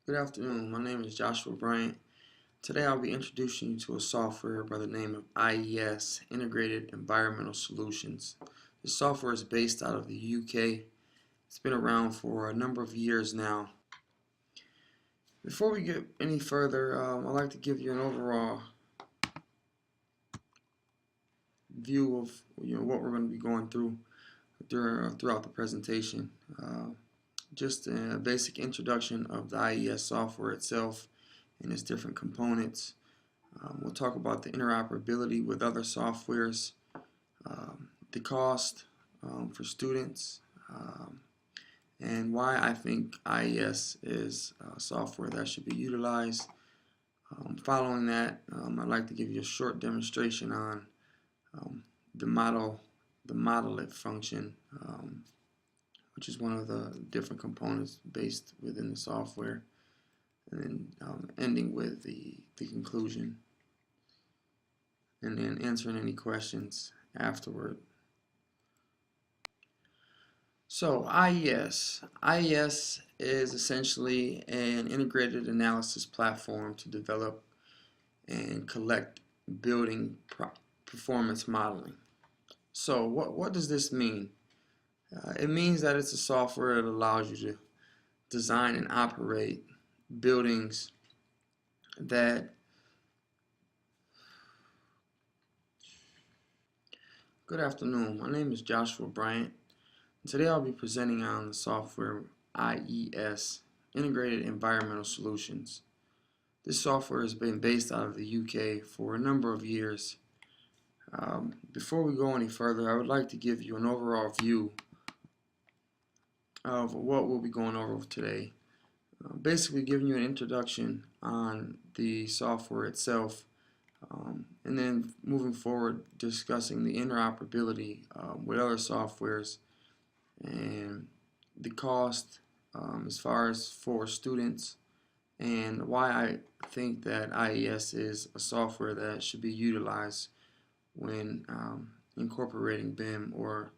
Good afternoon. My name is Joshua Bryant. Today I'll be introducing you to a software by the name of IES Integrated Environmental Solutions. This software is based out of the UK. It's been around for a number of years now. Before we get any further, I'd like to give you an overall view of what we're going to be going through throughout the presentation. Just a basic introduction of the IES software itself and its different components. We'll talk about the interoperability with other softwares, the cost for students, and why I think IES is software that should be utilized. Following that, I'd like to give you a short demonstration on the model it function, which is one of the different components based within the software, and then ending with the conclusion, and then answering any questions afterward. So IES is essentially an integrated analysis platform to develop and collect building performance modeling. So what does this mean? It means that it's a software that allows you to design and operate buildings that Good afternoon. My name is Joshua Bryant. Today I'll be presenting on the software IES Integrated Environmental Solutions. This software has been based out of the UK for a number of years. Before we go any further, I would like to give you an overall view of what we'll be going over today. Basically giving you an introduction on the software itself, and then moving forward discussing the interoperability with other softwares and the cost as far as for students, and why I think that IES is a software that should be utilized when incorporating BIM or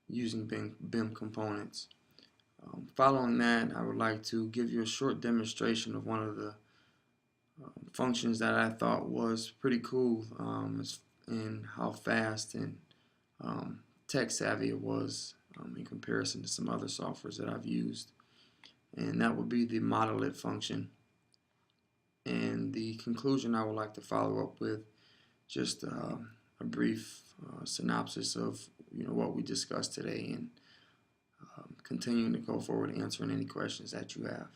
using BIM components. Following that, I would like to give you a short demonstration of one of the functions that I thought was pretty cool in how fast and tech savvy it was in comparison to some other softwares that I've used, and that would be the model it function. And the conclusion, I would like to follow up with just a brief synopsis of what we discussed today, and continuing to go forward answering any questions that you have.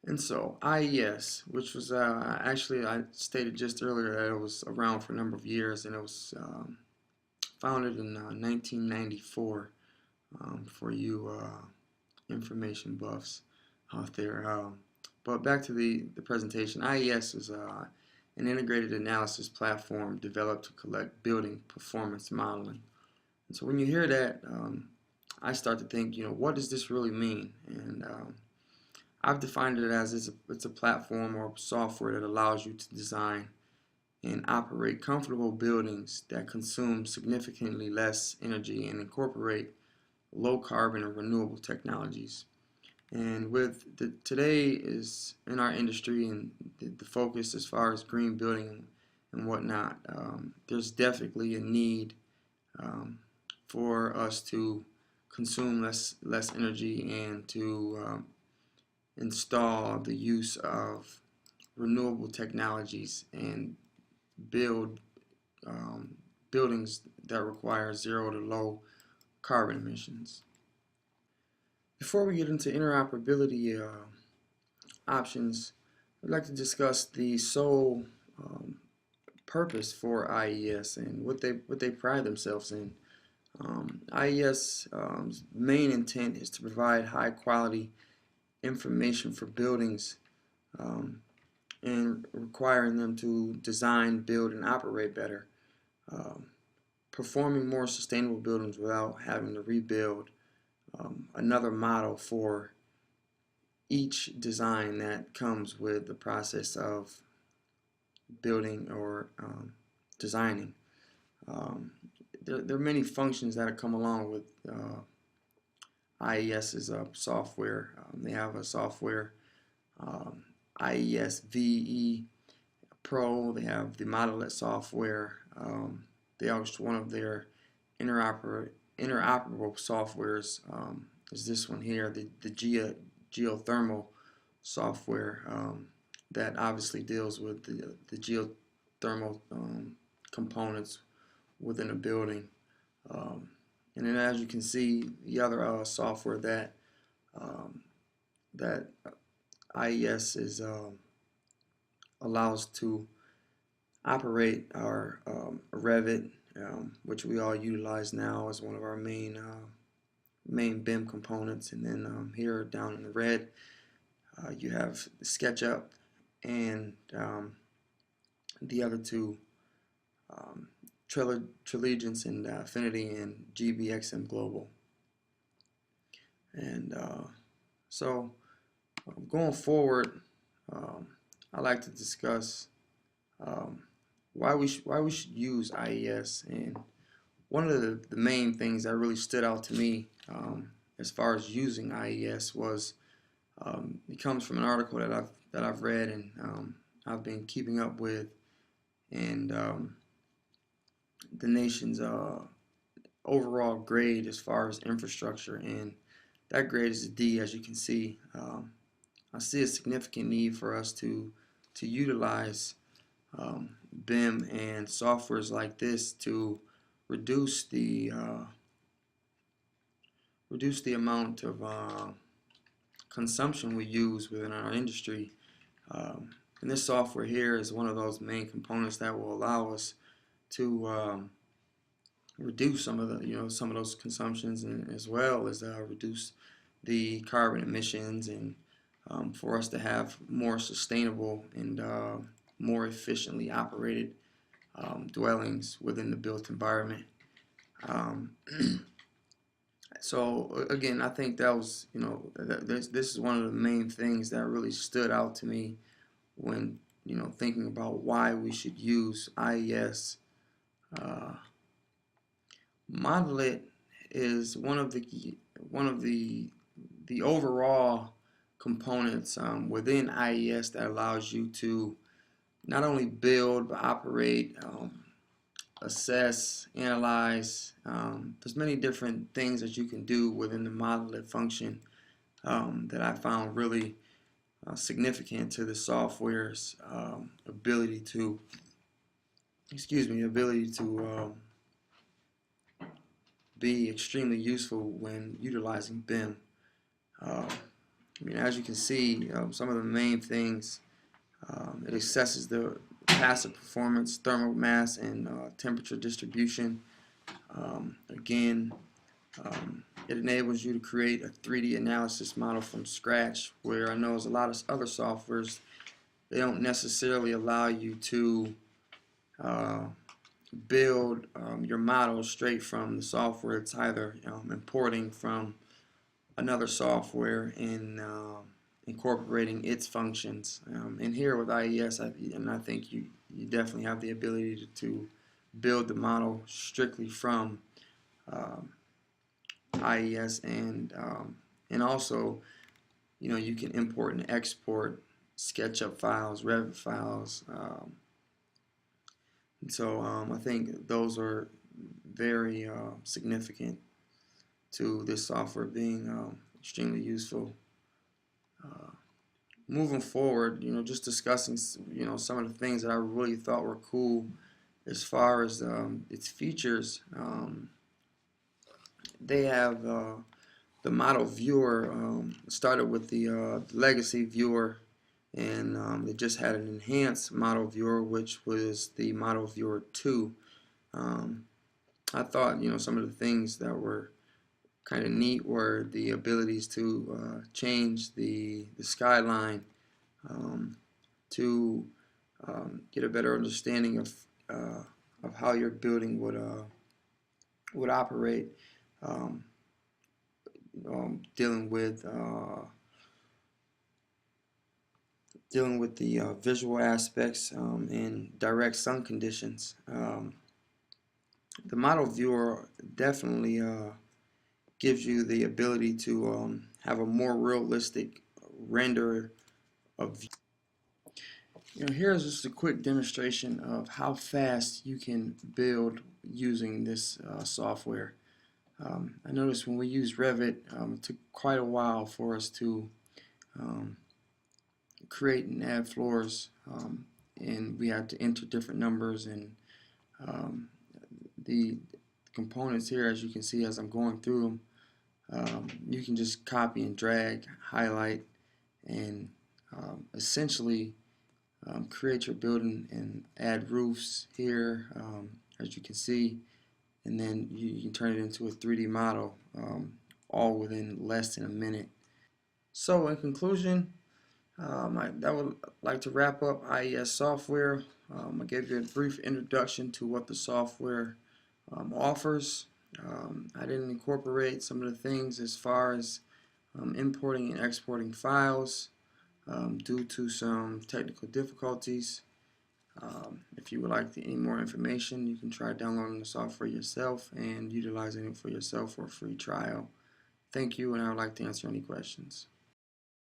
And so IES, which was actually, I stated just earlier that it was around for a number of years, and it was founded in 1994, for you information buffs out there. But back to the presentation. IES is an integrated analysis platform developed to collect building performance modeling. And so when you hear that, I start to think, what does this really mean? And I've defined it as it's a platform or software that allows you to design and operate comfortable buildings that consume significantly less energy and incorporate low carbon and renewable technologies. And with today is in our industry and the focus as far as green building and whatnot, there's definitely a need for us to consume less energy and to install the use of renewable technologies and build buildings that require zero to low carbon emissions. Before we get into interoperability options, I'd like to discuss the sole purpose for IES and what they pride themselves in. IES main intent is to provide high quality information for buildings and requiring them to design, build, and operate better, performing more sustainable buildings without having to rebuild another model for each design that comes with the process of building or designing. There are many functions that come along with IES's software. They have a software, IES VE Pro. They have the Modelet software. They also, one of their interoperable softwares is this one here, the geothermal software, that obviously deals with the geothermal components within a building. And then, as you can see, the other software that that IES is allows to operate our Revit, which we all utilize now as one of our main BIM components. And then here down in the red, you have SketchUp and the other two, Triligence and Affinity and GBXM Global. And so going forward, I'd like to discuss why we should use IES. And one of the main things that really stood out to me as far as using IES was it comes from an article that I've read and I've been keeping up with, and the nation's overall grade as far as infrastructure, and that grade is a D, as you can see. I see a significant need for us to utilize BIM and softwares like this to reduce the amount of consumption we use within our industry. And this software here is one of those main components that will allow us to reduce some of those consumptions, and as well as reduce the carbon emissions, and for us to have more sustainable and more efficiently operated dwellings within the built environment. So again, I think that was, this is one of the main things that really stood out to me when thinking about why we should use IES. Modelet is one of the overall components within IES that allows you to not only build but operate, assess, analyze. There's many different things that you can do within the Modelet function that I found really significant to the software's ability to be extremely useful when utilizing BIM. I mean, as you can see, some of the main things, it assesses the passive performance, thermal mass, and temperature distribution. Again, it enables you to create a 3D analysis model from scratch, where I know there's a lot of other softwares, they don't necessarily allow you to build your model straight from the software. It's either importing from another software and incorporating its functions. And here with IES, I think you definitely have the ability to build the model strictly from IES, and also you can import and export SketchUp files, Revit files. And so I think those are very significant to this software being extremely useful. Moving forward, just discussing some of the things that I really thought were cool as far as its features. They have the model viewer. Started with the legacy viewer, and they just had an enhanced model viewer, which was the model viewer 2. I thought some of the things that were kind of neat were the abilities to change the skyline to get a better understanding of how your building would operate, dealing with the visual aspects in direct sun conditions. The model viewer definitely gives you the ability to have a more realistic render of. Here's just a quick demonstration of how fast you can build using this software. I noticed when we use Revit, it took quite a while for us to create and add floors, and we had to enter different numbers, and the components here, as you can see as I'm going through them, you can just copy and drag, highlight, and essentially create your building and add roofs here, as you can see, and then you can turn it into a 3D model, all within less than a minute. So in conclusion, I would like to wrap up IES Software. I gave you a brief introduction to what the software offers. I didn't incorporate some of the things as far as importing and exporting files due to some technical difficulties. If you would like any more information, you can try downloading the software yourself and utilizing it for yourself for a free trial. Thank you, and I would like to answer any questions.